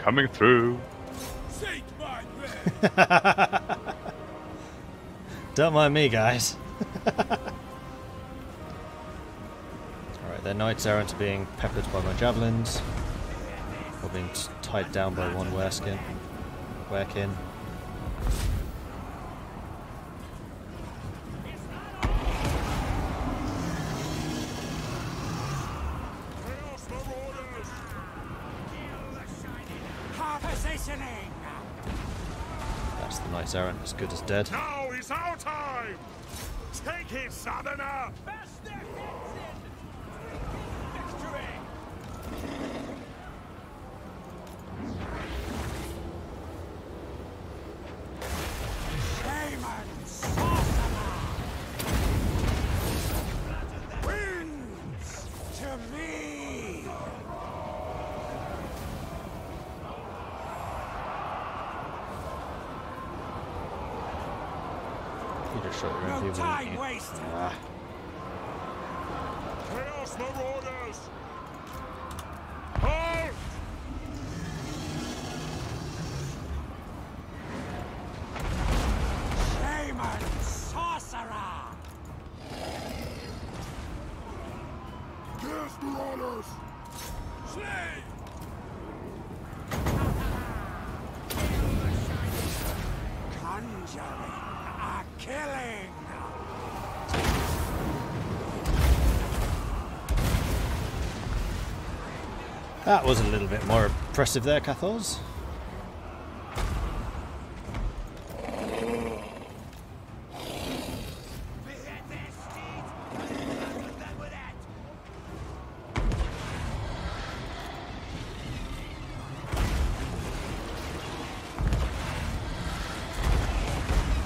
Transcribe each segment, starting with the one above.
coming through. Don't mind me, guys. Alright, their knights errant are being peppered by my javelins. Or being tied down by one werekin. That's the knights errant, as good as dead. Now is our time! Take it, Southerner! No time wasted. Chaos Marauders! Halt! Shaman sorcerer! Chaos Marauders! Slay! Conjuring a killing! That was a little bit more impressive there, Cathos.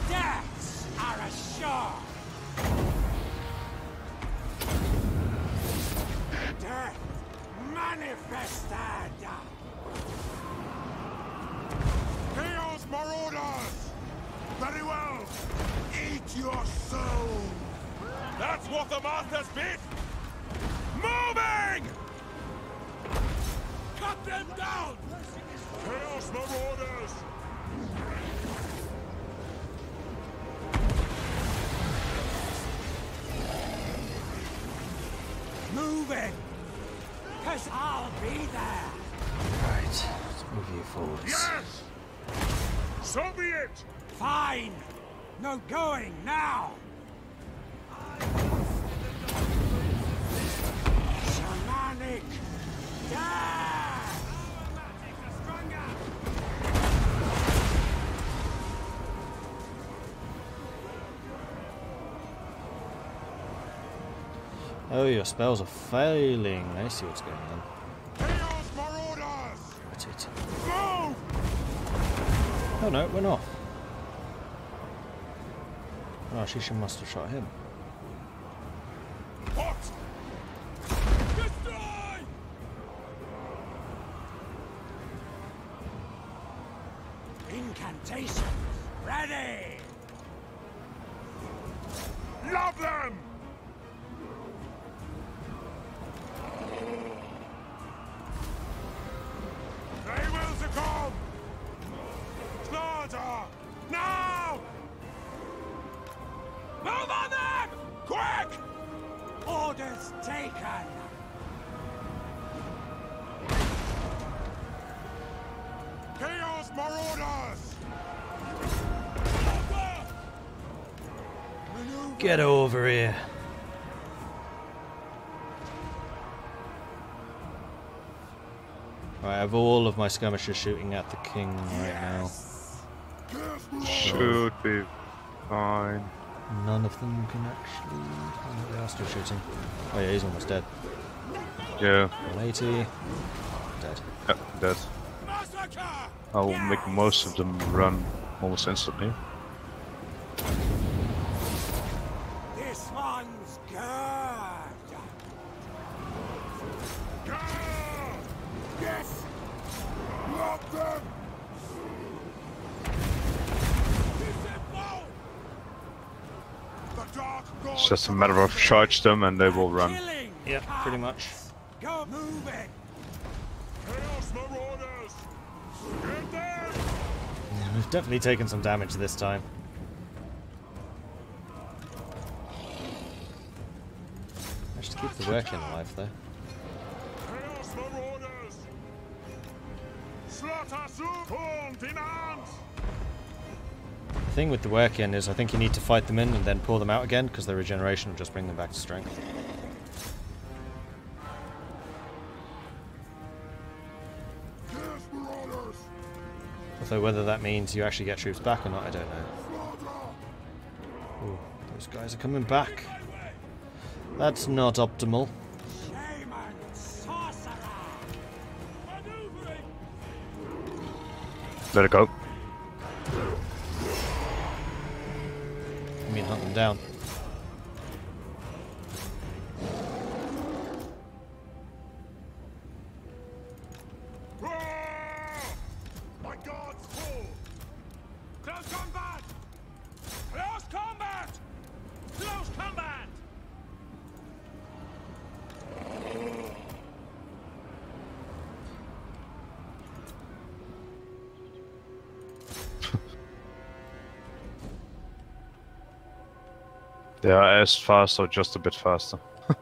Deaths are assured! Death manifested! Chaos Marauders! Very well! Eat your soul! That's what the Masters bid! Moving! Cut them down! Chaos Marauders! Moving! Cause I'll be there! Right, let's move you forwards. Yes! So be it! Fine! No going now! Shamanic death! Oh, your spells are failing. I see what's going on. Chaos Marauders! That's it. Move! Oh no, it went off. Oh, Shisha must have shot him. What? Destroy! Incantations ready! Love them! They will succumb! Slaughter! Now! Move on them! Quick! Orders taken! Chaos Marauders! Get over here. Right, I have all of my skirmishers shooting at the king right now. Should be fine. None of them can actually... Oh, they are still shooting. Oh yeah, he's almost dead. Yeah. 180. Dead. Yep, dead. I will make most of them run almost instantly. This one's good! Yes! Love them! The Dark God! It's just a matter of charge them and they will run. Yep, pretty much. Go moving! Chaos Marauders! Get them! Yeah, we've definitely taken some damage this time. Managed to keep the working alive though. Chaos Marauders! Slaughter soup! Horned in arms! The thing with the working is I think you need to fight them in and then pour them out again, because the regeneration will just bring them back to strength. Although whether that means you actually get troops back or not, I don't know. Ooh, those guys are coming back. That's not optimal. Shaman sorcerer! Let it go. I mean, hunt them down. My God's full! Close combat! Close combat! Close combat! They are as fast or just a bit faster. The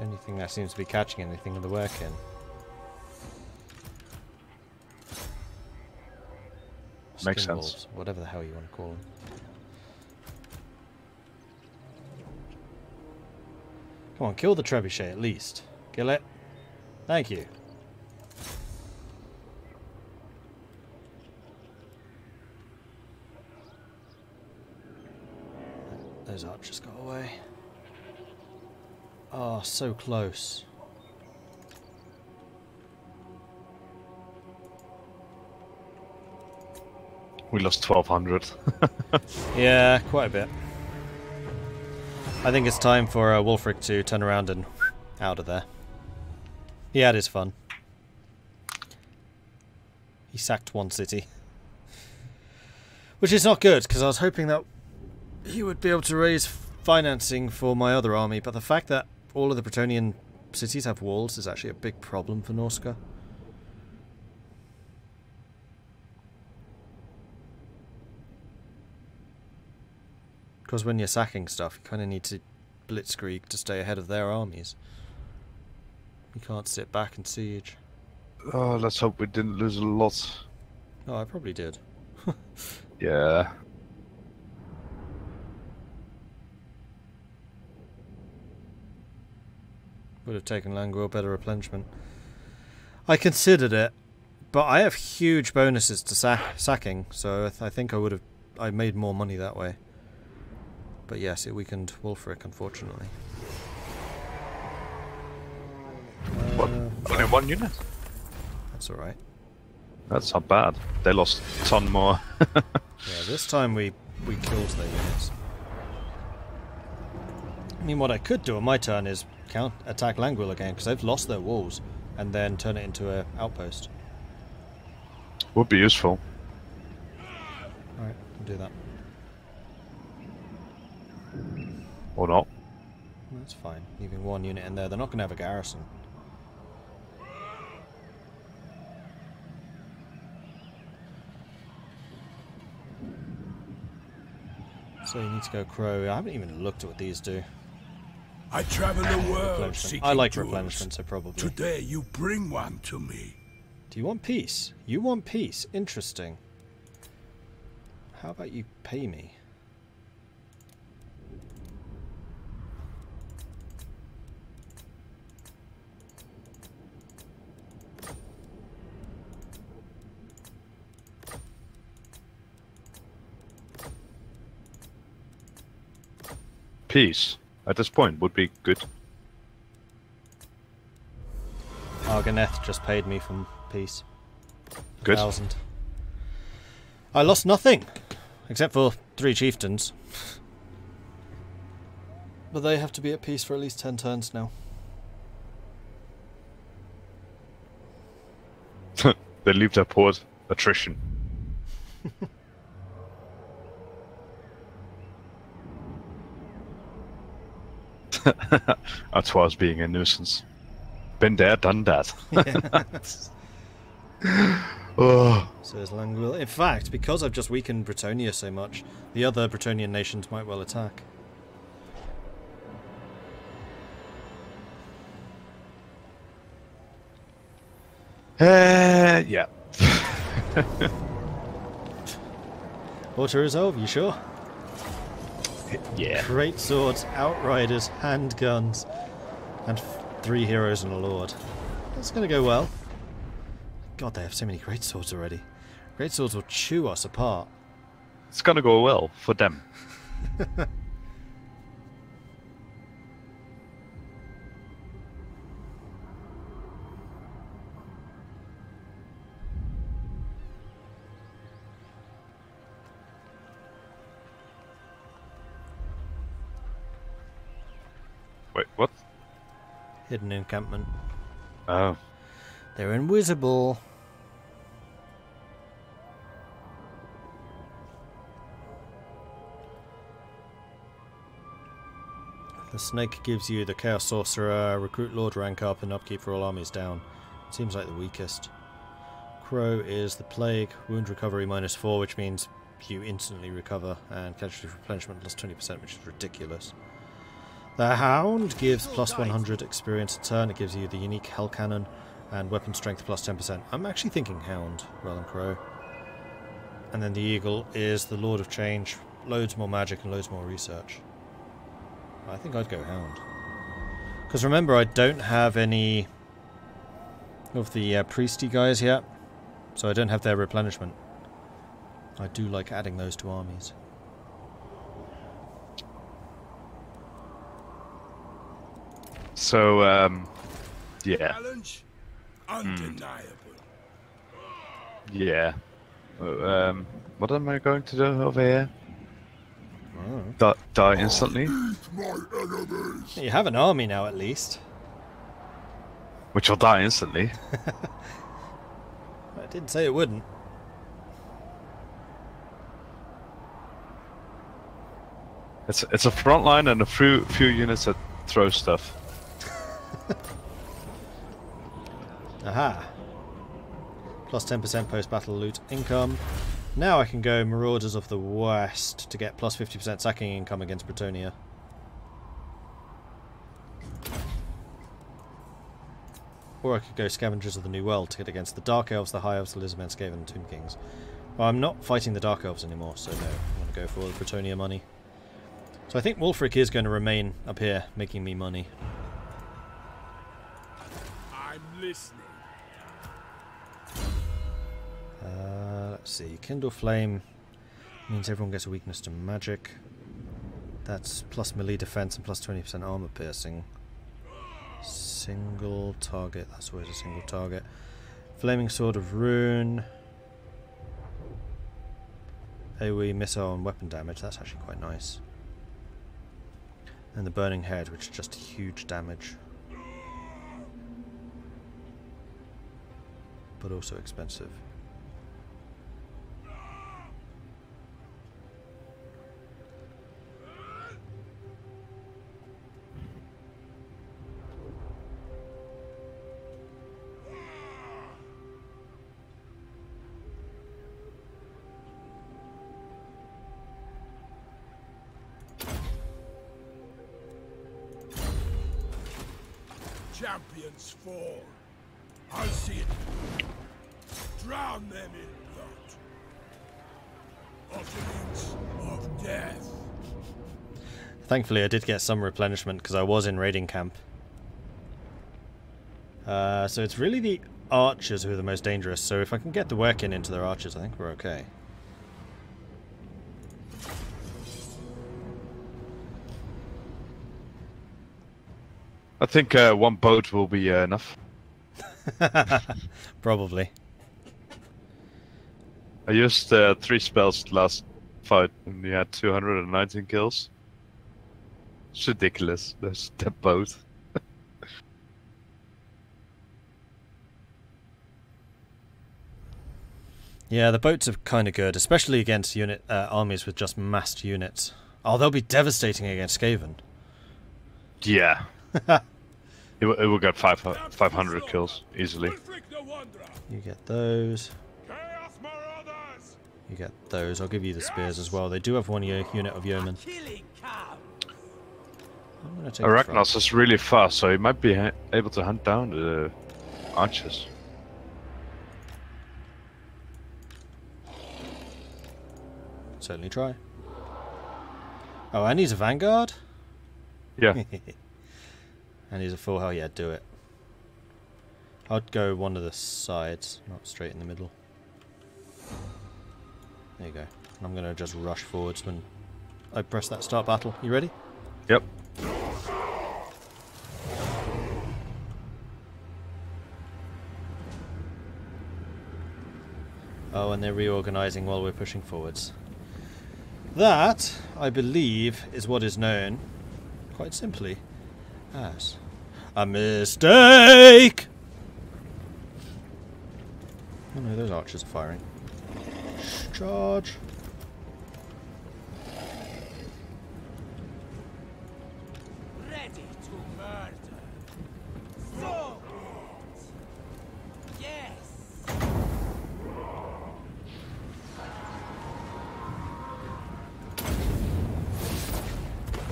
only thing that seems to be catching anything in the working. Makes Skin sense. wolves, whatever the hell you want to call them. Come on, kill the trebuchet at least. Kill it. Thank you. Those archers got away. Oh, so close. We lost 1200. Yeah, quite a bit. I think it's time for Wulfric to turn around and out of there. He had his fun. He sacked one city. Which is not good, because I was hoping that he would be able to raise financing for my other army, but the fact that all of the Bretonnian cities have walls is actually a big problem for Norsca. Because when you're sacking stuff, you kind of need to blitzkrieg to stay ahead of their armies. You can't sit back and siege. Oh, let's hope we didn't lose a lot. Oh, I probably did. Yeah. Would have taken longer or better replenishment. I considered it, but I have huge bonuses to sacking, so I think I made more money that way. But yes, it weakened Wulfric, unfortunately. What? Only one unit? That's alright. That's not bad. They lost a ton more. Yeah, this time we killed their units. I mean, what I could do on my turn is attack Languil again, because they've lost their walls, and then turn it into an outpost. Would be useful. Alright, we'll do that. Or not. That's fine. Leaving one unit in there. They're not going to have a garrison. So you need to go Crow. I haven't even looked at what these do. I travel the world seeking I like jewels. replenishment, so probably. Today you bring one to me. Do you want peace? You want peace? Interesting. How about you pay me? Peace, at this point, would be good. Arganeth just paid me from peace. Good. 1,000. I lost nothing, except for 3 chieftains. But they have to be at peace for at least 10 turns now. They leave their port. Attrition. Artois being a nuisance. Been there, done that. Yeah. Oh. Says Langwil. In fact, because I've just weakened Bretonnia so much, the other Bretonian nations might well attack. Yeah. Auto resolve, you sure? Yeah. Great swords, outriders, handguns, and 3 heroes and a lord. That's going to go well. God, they have so many great swords already. Great swords will chew us apart. It's gonna go well for them. Wait, what? Hidden encampment. Oh. They're invisible. The snake gives you the Chaos Sorcerer, recruit Lord rank up, and upkeep for all armies down. Seems like the weakest. Crow is the Plague, wound recovery -4, which means you instantly recover, and casualty replenishment plus 20%, which is ridiculous. The Hound gives plus 100 experience a turn. It gives you the unique Hell Cannon, and weapon strength plus 10%. I'm actually thinking Hound rather than Crow. And then the Eagle is the Lord of Change, loads more magic and loads more research. I think I'd go Hound. Because remember, I don't have any of the priesty guys yet, so I don't have their replenishment. I do like adding those to armies. So, yeah. Challenge undeniable. Yeah. What am I going to do over here? Oh. Die instantly? My enemies. You have an army now, at least. Which will die instantly. I didn't say it wouldn't. It's a front line and a few units that throw stuff. Aha. Plus 10% post-battle loot income. Now I can go Marauders of the West to get plus 50% sacking income against Bretonnia. Or I could go Scavengers of the New World to get against the Dark Elves, the High Elves, the Lizardmen, Skaven, and Tomb Kings. Well, I'm not fighting the Dark Elves anymore, so no, I want to go for the Bretonnia money. So I think Wulfric is going to remain up here, making me money. I'm listening. Let's see. Kindle Flame means everyone gets a weakness to magic. That's plus melee defense and plus 20% armor piercing. Single target. That's always a single target. Flaming Sword of Rune. AoE missile and weapon damage. That's actually quite nice. And the Burning Head, which is just huge damage. But also expensive. Champions fall. I see it. Drown them in blood. Offerings of death. Thankfully I did get some replenishment because I was in raiding camp. So it's really the archers who are the most dangerous, so if I can get the work into their archers, I think we're okay. I think one boat will be enough. Probably. I used 3 spells last fight and we had 219 kills. It's ridiculous. There's that boat. Yeah, the boats are kind of good, especially against armies with just massed units. Oh, they'll be devastating against Skaven. Yeah. It will get 500 kills easily. Wulfric the Wanderer. You get those. Chaos Marauders! You get those. I'll give you the spears as well. They do have one unit of yeomen. Killing cow. I'm gonna take the front. Arachnos is really fast, so he might be able to hunt down the archers. Certainly try. Oh, and he's a vanguard? Yeah. And he's a full health. Yeah, do it. I'd go one of the sides, not straight in the middle. There you go. And I'm going to just rush forwards when I press that start battle. You ready? Yep. Oh, and they're reorganizing while we're pushing forwards. That, I believe, is what is known, quite simply, as a mistake! Oh no, those archers are firing. Charge! Ready to murder. So it. Yes.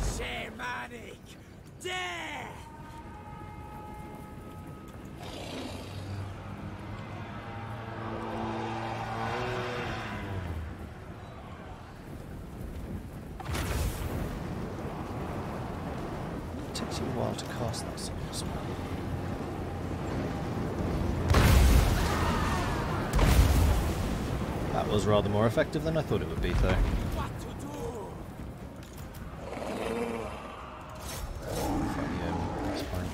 Shamanic death. It takes you a while to cast that sort of spell. That was rather more effective than I thought it would be, though. What to do? That's fine.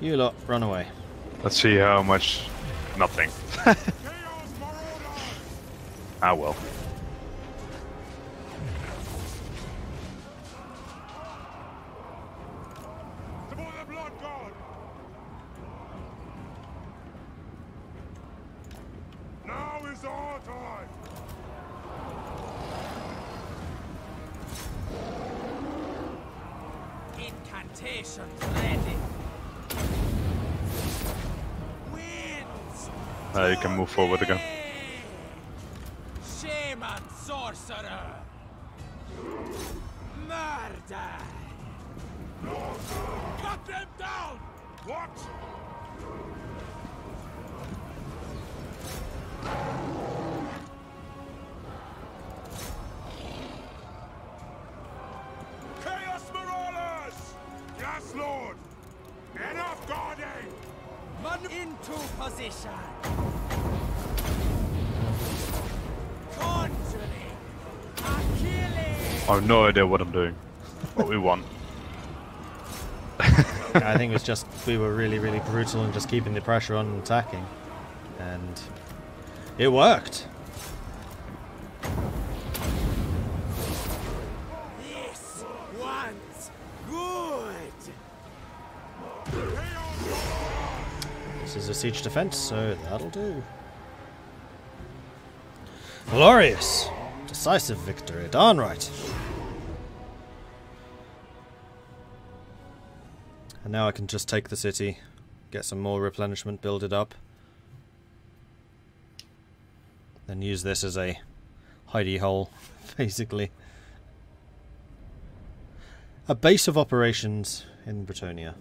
You lot, run away. Let's see how much. Nothing. Chaos Marauders! Ah well. Support the Blood God! Now is our time! Incantation ready. Winds. You can move forward again. Shaman sorcerer. Murder. Cut them down! What? Chaos Marauders! Yes, Lord! Enough guarding! Man into position. Conjuring. Achilles. I have no idea what I'm doing. But we won. I think it was just we were really, really brutal and just keeping the pressure on and attacking. And it worked. This one's good. This is a siege defense, so that'll do. Glorious! Decisive victory, darn right. And now I can just take the city, get some more replenishment, build it up. Then use this as a hidey hole, basically. A base of operations in Bretonnia.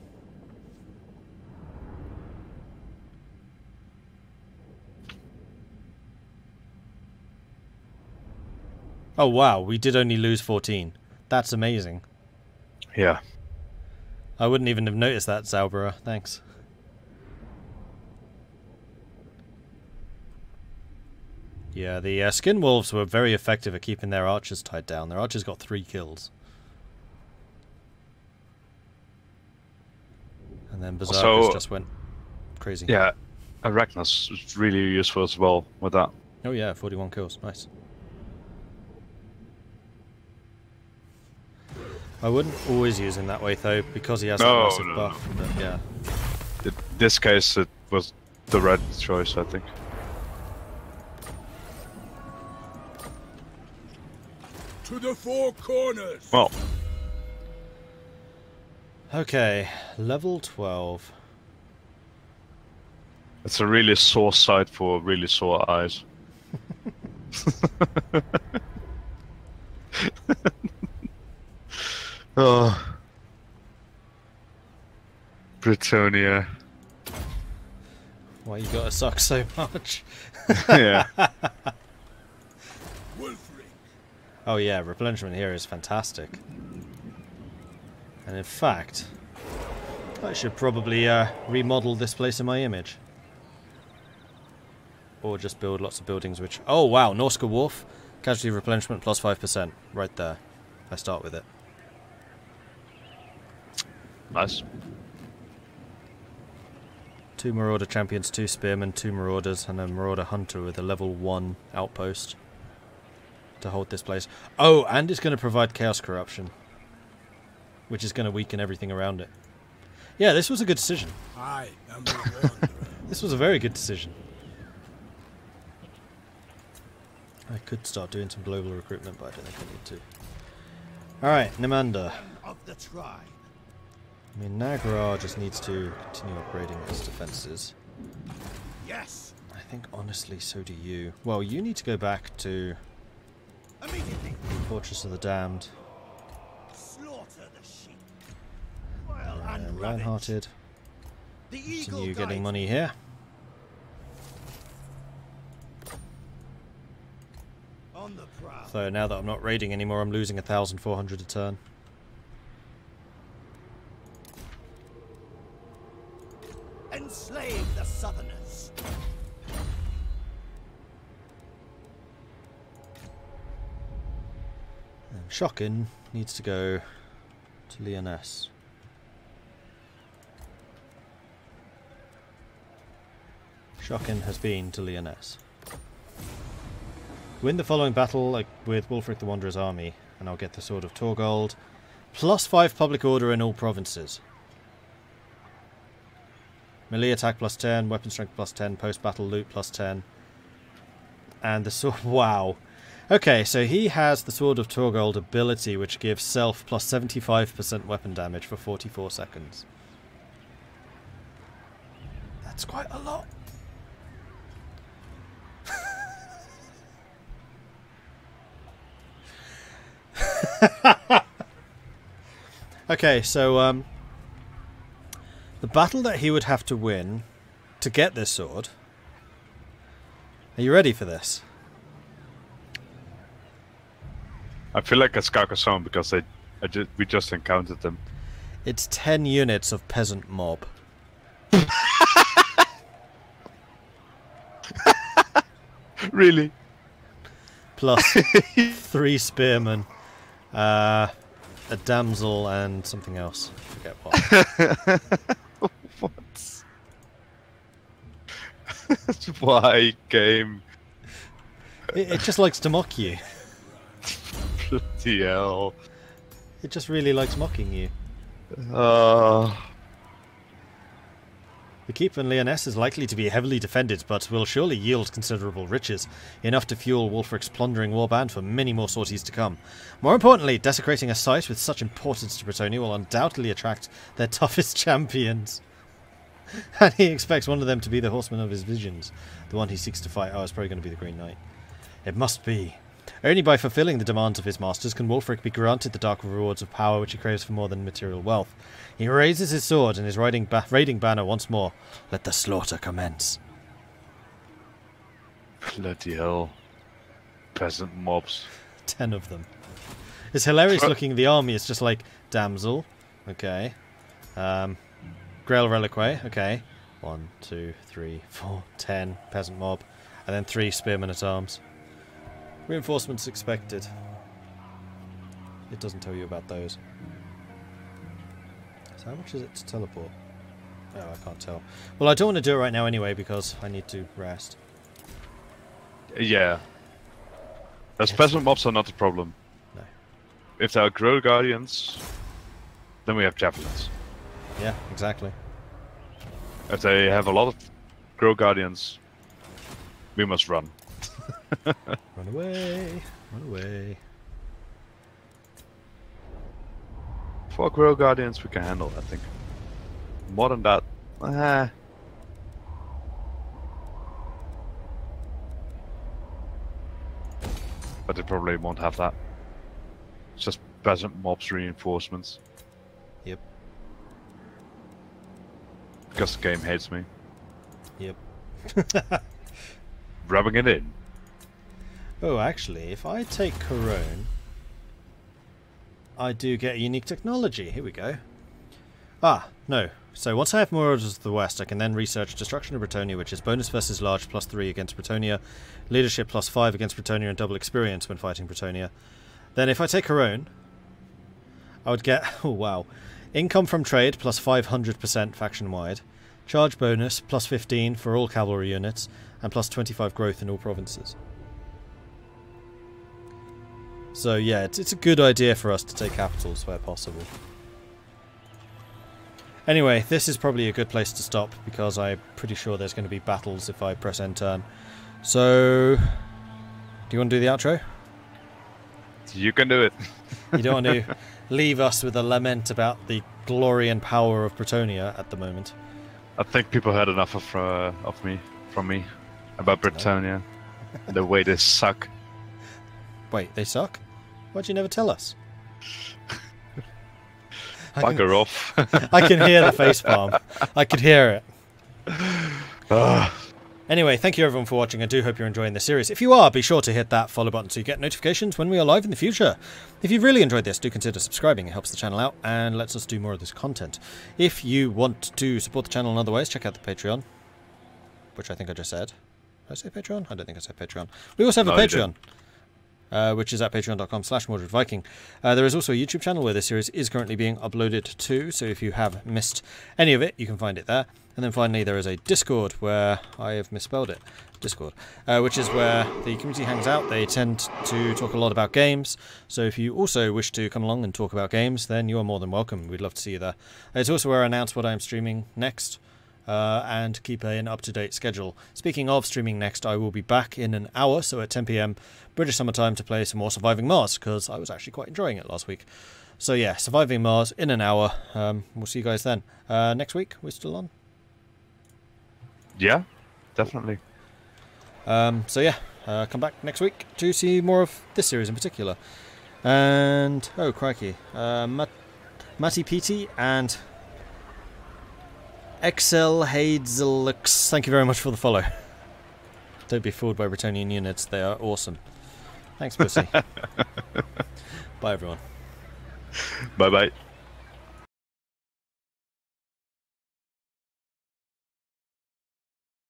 Oh wow, we did only lose 14. That's amazing. Yeah. I wouldn't even have noticed that, Zalbera. Thanks. Yeah, the Skin Wolves were very effective at keeping their archers tied down. Their archers got 3 kills. And then Berserkers just went crazy. Yeah, Arachnos is really useful as well with that. Oh yeah, 41 kills. Nice. I wouldn't always use him that way though, because he has that massive buff. But yeah. In this case, it was the right choice, I think. To the four corners. Well, Okay, Level 12. It's a really sore sight for really sore eyes. Oh. Britonia. Why you gotta suck so much? Yeah. Wulfric. Oh yeah, replenishment here is fantastic. And in fact, I should probably remodel this place in my image. Or just build lots of buildings which... Oh wow, Norsca Wharf. Casualty replenishment plus 5%. Right there. I start with it. Nice. 2 Marauder Champions, 2 Spearmen, 2 Marauders, and a Marauder Hunter with a level 1 outpost to hold this place. Oh, and it's going to provide Chaos Corruption, which is going to weaken everything around it. Yeah, this was a good decision. I am the wanderer. This was a very good decision. I could start doing some global recruitment, but I don't think I need to. Alright, Nimander. Of the tribe. I mean, Nagra just needs to continue upgrading its defences. Yes. I think, honestly, so do you. Well, you need to go back to Immediately. Fortress of the Damned. Slaughter the sheep. Well, and Reinharted. The eagle Continue getting guides money here. on the prowl. So now that I'm not raiding anymore, I'm losing 1,400 a turn. Enslave the southerners. And Shockin needs to go to Lyonesse. Shockin has been to Lyonesse. Win the following battle with Wulfric the Wanderer's army, and I'll get the Sword of Torgold. Plus 5 public order in all provinces. Melee attack plus 10, weapon strength plus 10, post-battle loot plus 10. And the sword... Wow. Okay, so he has the Sword of Torgold ability, which gives self plus 75% weapon damage for 44 seconds. That's quite a lot. Okay, so the battle that he would have to win to get this sword. Are you ready for this? I feel like it's Carcassonne because we just encountered them. It's 10 units of peasant mob. Really? Plus 3 spearmen, a damsel, and something else. I forget what. What? Why game? It just likes to mock you. Bloody hell. It just really likes mocking you. The keep in Lyonesse is likely to be heavily defended, but will surely yield considerable riches, enough to fuel Wulfric's plundering warband for many more sorties to come. More importantly, desecrating a site with such importance to Britonia will undoubtedly attract their toughest champions. And he expects one of them to be the horseman of his visions, the one he seeks to fight. Oh, it's probably going to be the Green Knight. It must be. Only by fulfilling the demands of his masters can Wulfric be granted the dark rewards of power which he craves for more than material wealth. He raises his sword and is raiding banner once more. Let the slaughter commence. Bloody hell. Peasant mobs. 10 of them. It's hilarious looking. The army is just like, damsel, okay. Grail Reliquary, okay. 1, 2, 3, 4, 10 peasant mob. And then 3 spearmen at arms. Reinforcements expected. It doesn't tell you about those. So how much is it to teleport? Oh, I can't tell. Well, I don't want to do it right now anyway because I need to rest. Yeah. Those peasant mobs are not a problem. No. If they are Grow Guardians, then we have javelins. Yeah, exactly. If they have a lot of Grow Guardians, we must run. Run away! Run away! 4 Grow Guardians we can handle, I think. More than that, but they probably won't have that. It's just peasant mobs reinforcements. Yep. Because the game hates me. Yep. Rubbing it in. Oh, actually, if I take Corone, I do get a unique technology. Here we go. Ah, no. So once I have more orders of the West, I can then research Destruction of Bretonnia, which is bonus versus large +3 against Bretonnia, leadership +5 against Bretonnia, and double experience when fighting Bretonnia. Then if I take Corone, I would get, oh wow, income from trade plus 500% faction-wide, charge bonus plus 15 for all cavalry units, and plus 25 growth in all provinces. So yeah, it's a good idea for us to take capitals where possible. Anyway, this is probably a good place to stop because I'm pretty sure there's going to be battles if I press end turn. So, do you want to do the outro? You can do it. You don't want to leave us with a lament about the glory and power of Bretonnia at the moment. I think people had enough from me about Bretonnia. The way they suck. Wait, they suck? Why'd you never tell us? Bugger off. I can hear the facepalm. I could hear it. Anyway, thank you everyone for watching. I do hope you're enjoying the series. If you are, be sure to hit that follow button so you get notifications when we are live in the future. If you've really enjoyed this, do consider subscribing. It helps the channel out and lets us do more of this content. If you want to support the channel in other ways, check out the Patreon, which I think I just said. Did I say Patreon? I don't think I said Patreon. We also have a Patreon. Which is at patreon.com/MordredViking. There is also a YouTube channel where this series is currently being uploaded to, so if you have missed any of it, you can find it there. And then finally there is a Discord where I have misspelled it. Discord, which is where the community hangs out. They tend to talk a lot about games, so if you also wish to come along and talk about games, then you are more than welcome. We'd love to see you there. It's also where I announce what I'm streaming next. And keep an up-to-date schedule. Speaking of streaming next, I will be back in an hour, so at 10 PM British Summer Time, to play some more Surviving Mars, because I was actually quite enjoying it last week. So yeah, Surviving Mars in an hour. We'll see you guys then. Next week, we're still on? Yeah, definitely. So yeah, come back next week to see more of this series in particular. And, oh crikey, Matty Petey and Excel Hazelux, thank you very much for the follow. Don't be fooled by Bretonnian units, they are awesome. Thanks, Bussie. Bye, everyone. Bye-bye.